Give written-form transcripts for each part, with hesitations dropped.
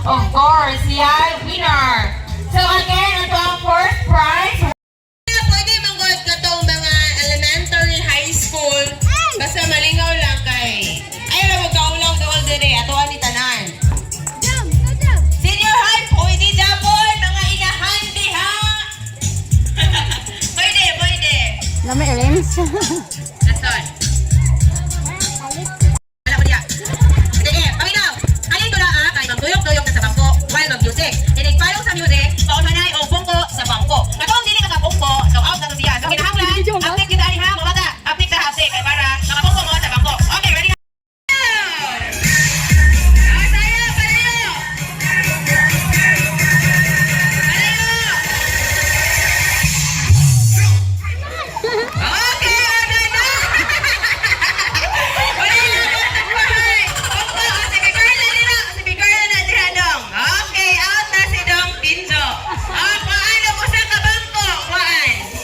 Of course, yeah, winner. So again, ito ang first prize. Pwede manggod ka itong mga elementary, high school. Basta malingaw lang kay. Ayaw na magkaulang doon dire. Ato ani tanan. Senior high, pwede Japon. Mga inahan diha. Pwede. Lami Elens. Nasaan? Wala ko diya. Sige, paminaw. Alin ko na kay magduyok-duyok na sa bangko while mag-music. Inig-follow sa music, paunhanay o bungko sa bangko. Katong dili ka bungko, so out na to siya. So kinahanglan, update kita ani ha, mga bata. Update sa hapsik kay para makabungko mo sa bangko. Okay, ready na?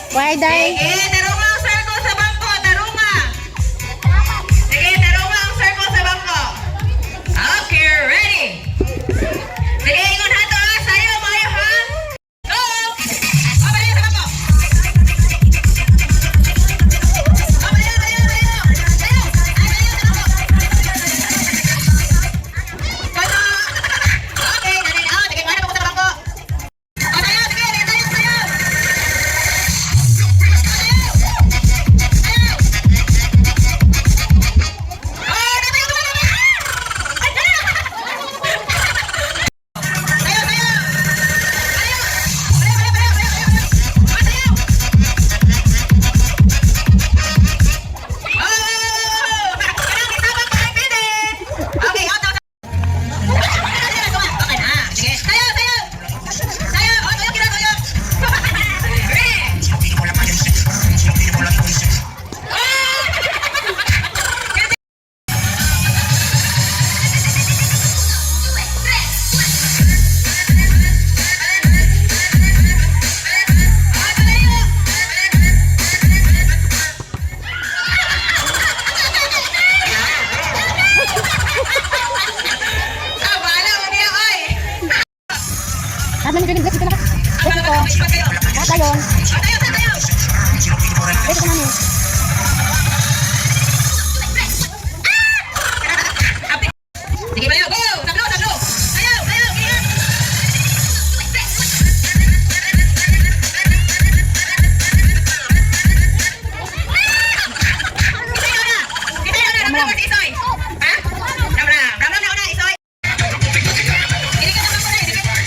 Why die? Sige, tarunga ang circle sa bangko, tarunga. Sige, tarunga ang circle sa bangko. Okay, ready? Sige, ingon ha to ha. Sayo, mayo ha. Go! O, balayo sa bangko. O, balayo. Sayo. Sayo sa bangko. Kato. Okay, nanay na. Sige, mana pa ko sa bangko. O, sayo, sige, sayo. Lahat naman yung dito na. Dito ko. Lahat tayo. Dito ko namin. Sige, bayo, go! Sablo! Sayo! Ganyan! Kita yun na! Ramram si Isoy! Ha? Ramram na una, Isoy! Hindi ka naman po na,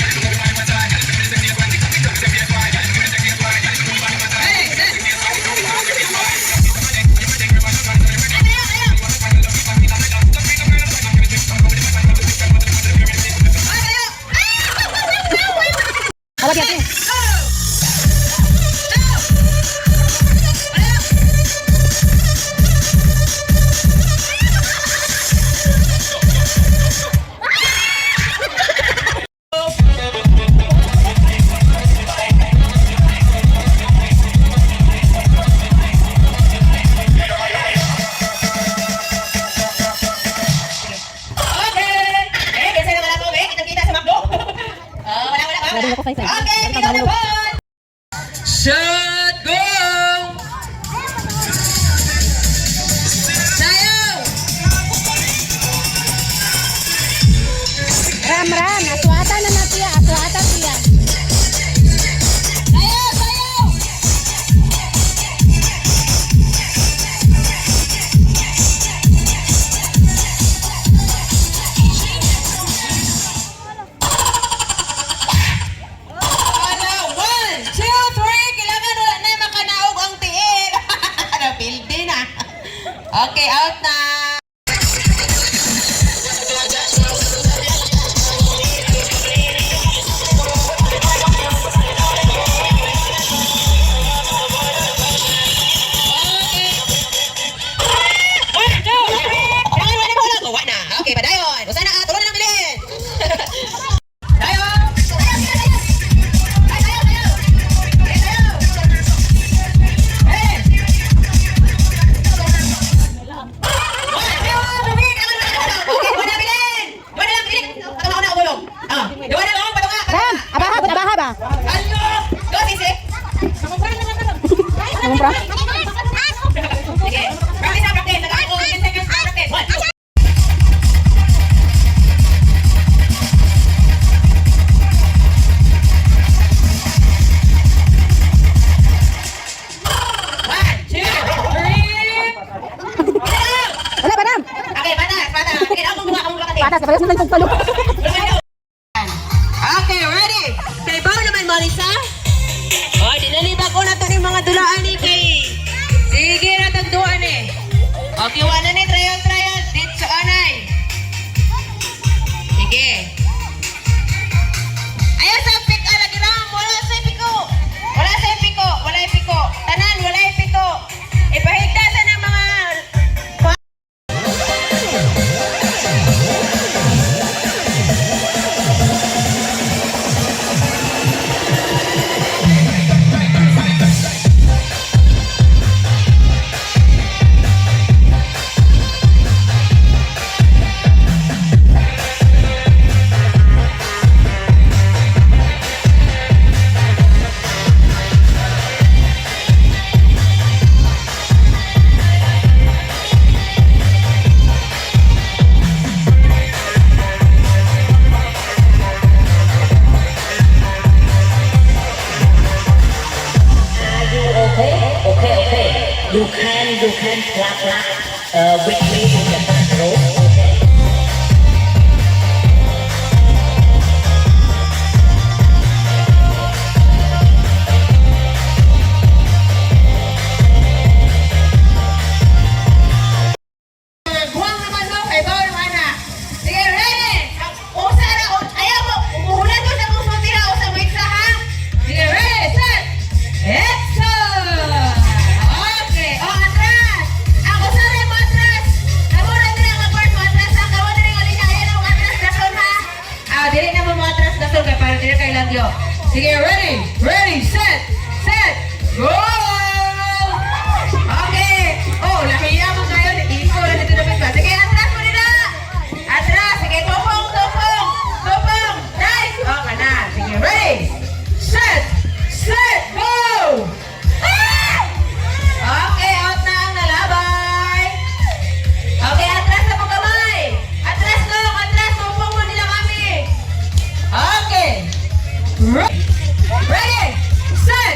Awat yan. out na. Okay, padayon. Usa na tulo na lang bilhin. Dayon. Ram, abaha ba? Anong pra? Wala ba, Ram? Patas, kapayos mo tayong pagpalo. Okay, ready? Kay Bao naman, Marisa? Oh, dinalibag ko na to ng mga dulaan ni Kay. Sige na tagduan eh. Okay, wala na trial. Dito anay. Sige. Ayaw sa pick lagi lang. Wala sa piko. Wala piko. Tanan, wala piko. Ipahigdasan ng mga... Okay. You can clap with me in the back row. Okay. Buwang naman mo, kay Bao naman na. Sige, ready? Usa na, ayaw mo, umuhulan ko sa mong sumira o sa mga isa, ha? Sige, ready, set, action! Okay, atras! Ako sa rin mo atras! Namo na din ang abort mo atras, ha? Kawa na rin ulit na, ayan ang atras, dason, ha? Dili na mo atras, dason, kaya para dili kay lagyo. Sige, ready, set, go! Okay. Oh, lahiya mo kayo. Iko na dito na ba? Sige, atras mo nila. Atras. Sige, tupong. Nice. Okay na. Sige, ready. Set, go! Ah! Okay, out na ang nalabay. Okay, atras na po kamay. Atras. Tupong mo nila kami. Okay. Ready. Set.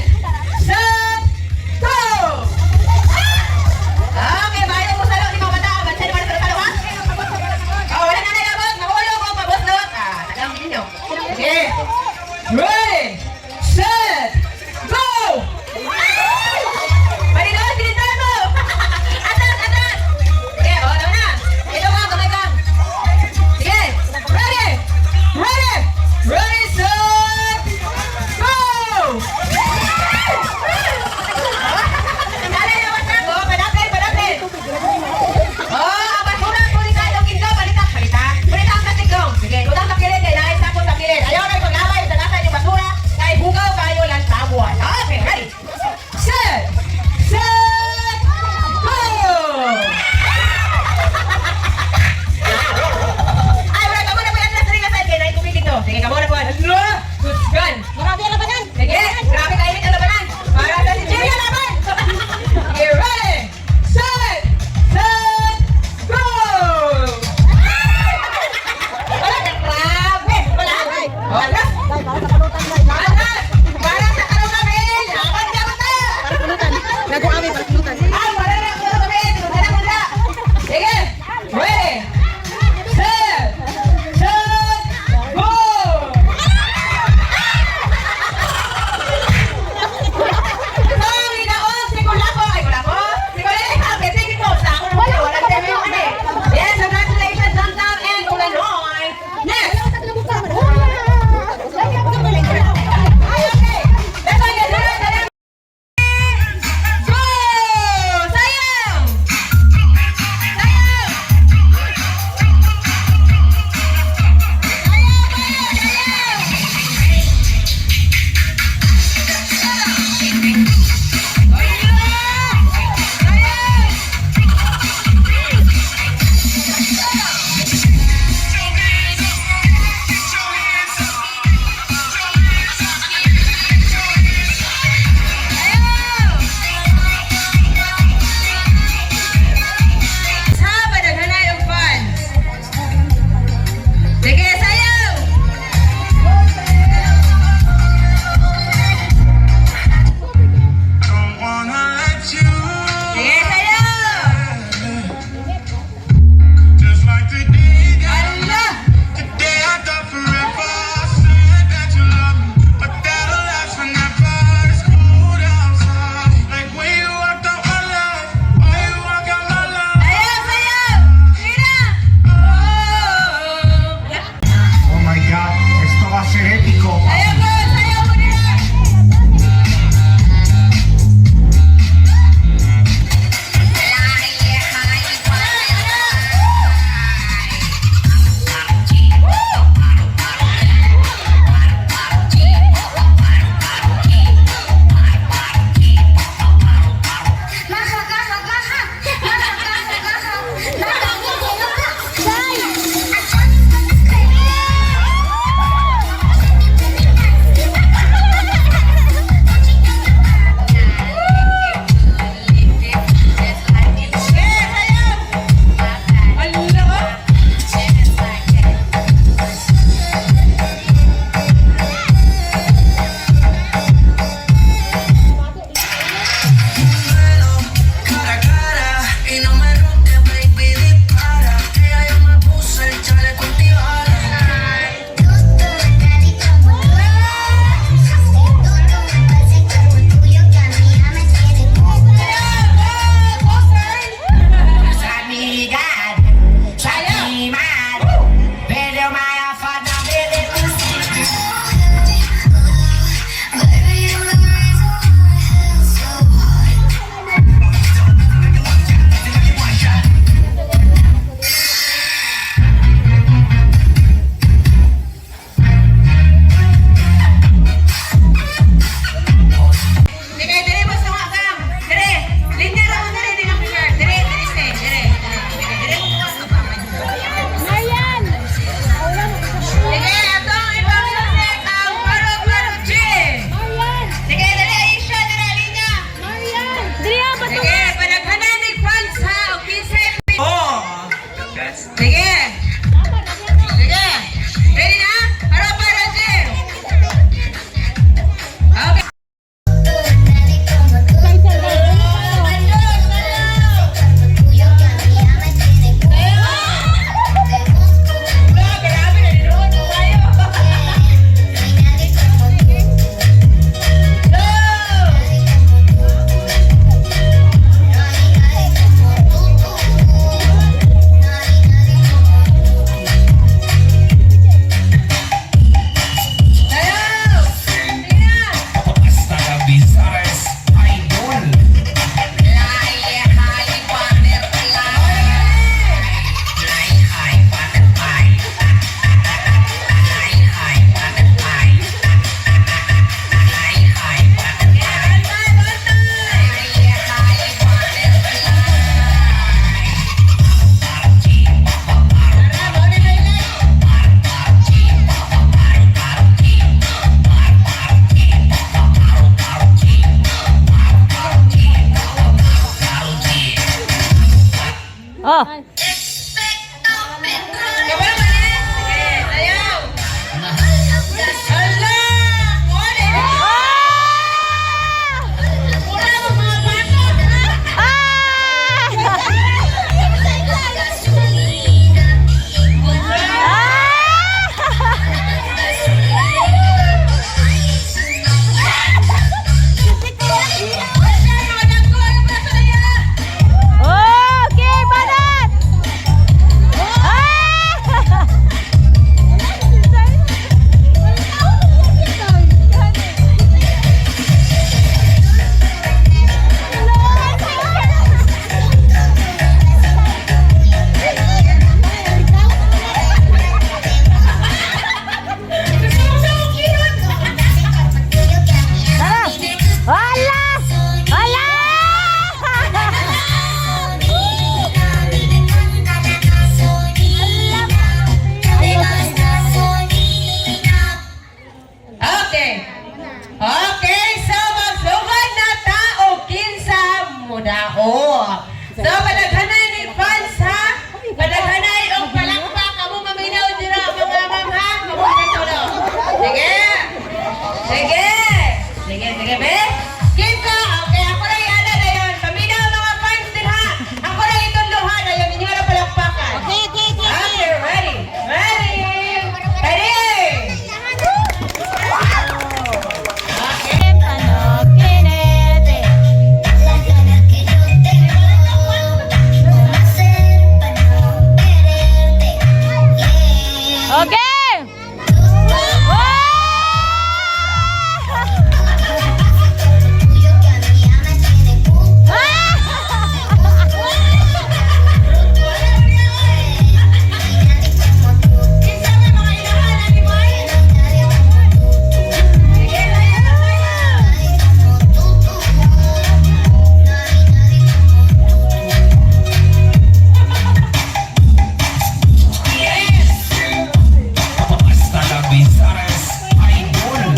Oh. Kapag mali. Sige, ayaw. Hala! Muli! Mura mo mga pato! Okay, banat! Hala! Hala! Okay. Okay, so magsugod na tao kinsa mudao. So padaghanay ni fans ha. Padaghanay og palakpak kamo maminaw dira mga ma'am ha. Kamo katulo. Sige. Sige. Sige, sige be. Kinsa? Okay, ako na yana na yon. Paminaw mga fans din ha. Ako na itunduhan na yon inyo na palakpakan. Okay, ready. Ready. Ready. Okay! Kinsa may mga ilahan ani boy? Sige, Hasta la Bizares Idol.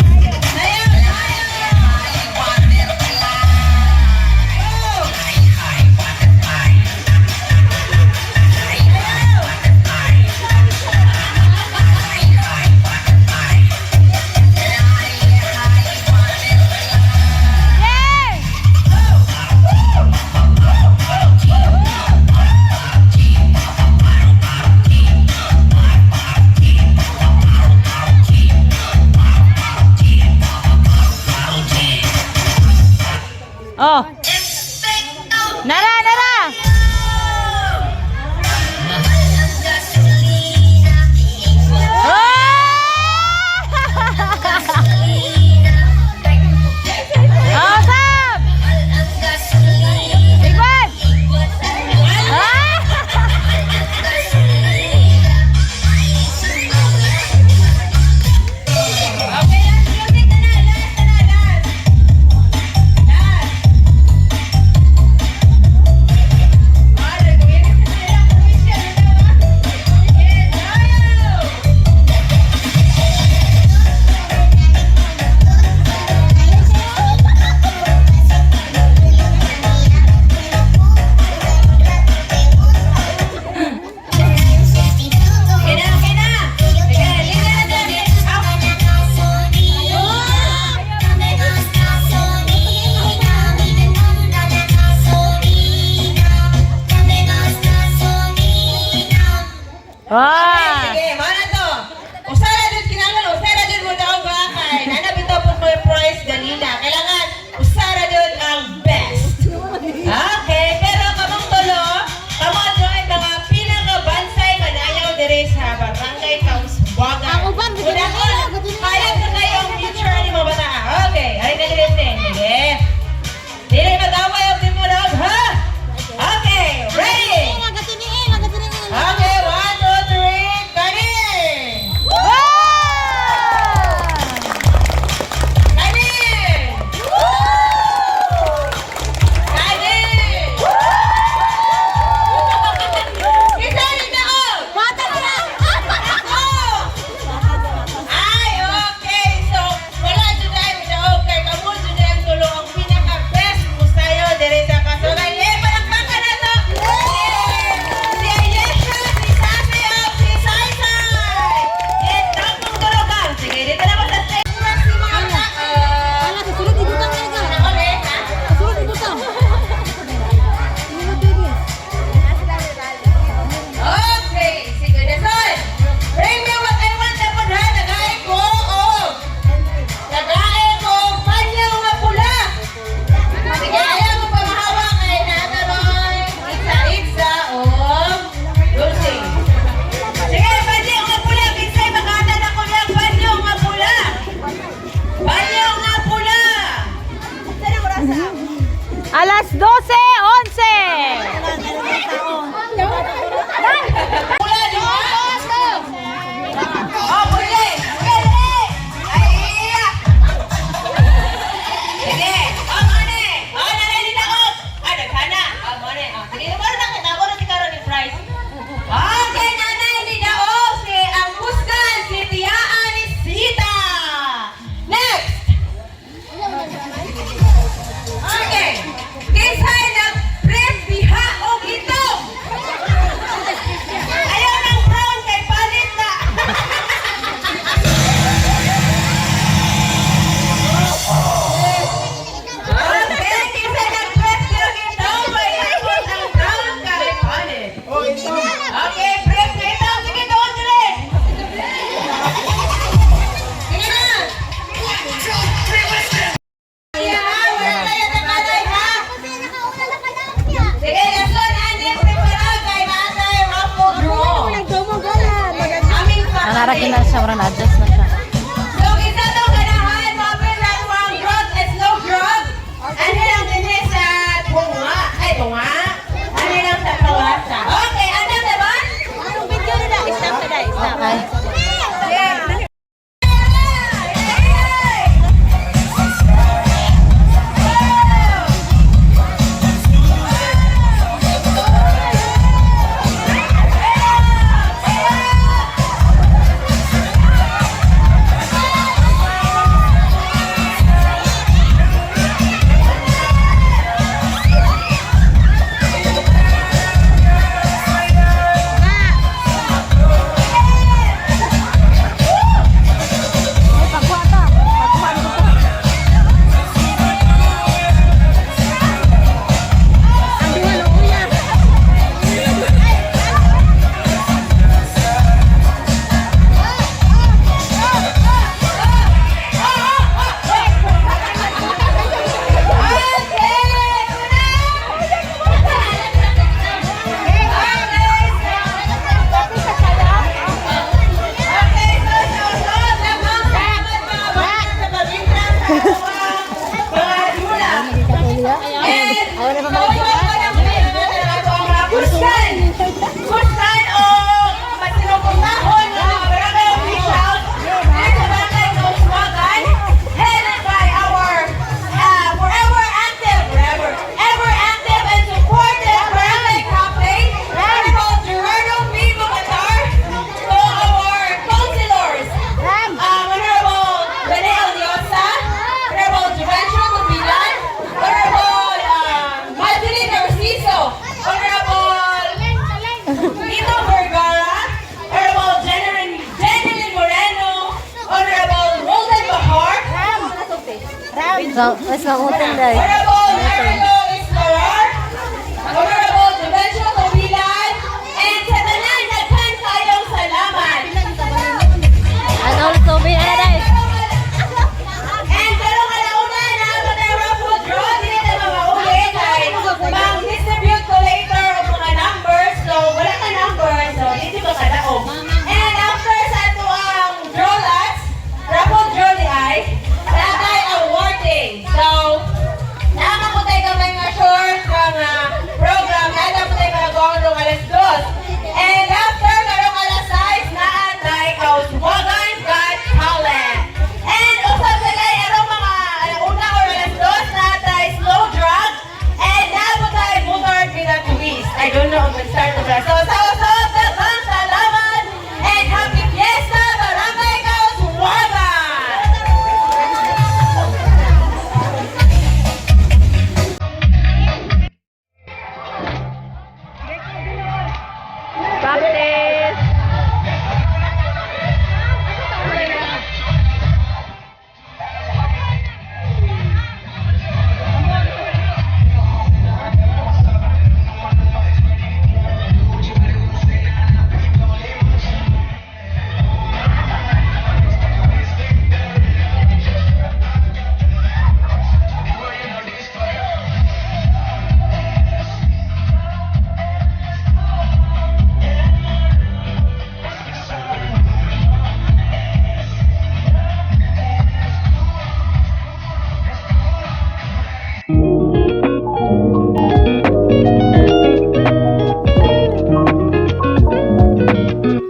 Oh. Nara, nara. Awesome. Big one. Okay, last music na na, last. Ah. Sige, mana to? Usara jud kinahanglan, usara jud mo daw ba kay nana bitaw po may price ganina. Kailangan usara jud ang best. Okay, pero kamong tulo, kamo join mga pinaka-bansay manayaw diri sa Barangay Kauswagan. Unahon, kaya sa kayong future ni mga bata. Okay, ay na diri din. Sige. Dili mag-away og di mo daw, ha? Okay, ready? Okay, 1, 2, 3. Okay, press na ito. Sige, doon sila. Sige na. Yeah, wala tayo na kalay, ha? Sige, lesson, Andy, prepare kay Nanay Raffle Draw. Aming Nanarakin na siya, marang adjust na siya. So, isa to ganahan, mapin na ang growth and slow growth. Ano lang din sa tunga? Ay, tunga? Ano lang sa kawasa? Okay, ano naman? Okay. Yeah. So, let's go utang dahil. Honorable Mario Escobar, Honorable Juvencio Tobilan, and sa tanan, nagkan tayong salamat. And also, may ano dahil. And pero kalauna na ako na raffle draw, hindi na mamauli kay mag-distribute ko later ang mga numbers. So, wala ka numbers, so hindi ko kadaog. And after sa ito ang draw lots, raffle draw di ay, natay awarding. So, nakakaputay ka may nga short mga program, nakakaputay ka nag-aulong alas 2. And after, karong alas 6, naatay Kauswagan Got Talent. And usap sila yung mga alauna or alas 2, naatay Slow Drug. And naputay Motor Vida Twist. I don't know kung start to So, daghang salamat and happy fiesta, Barangay Kauswagan! Practice!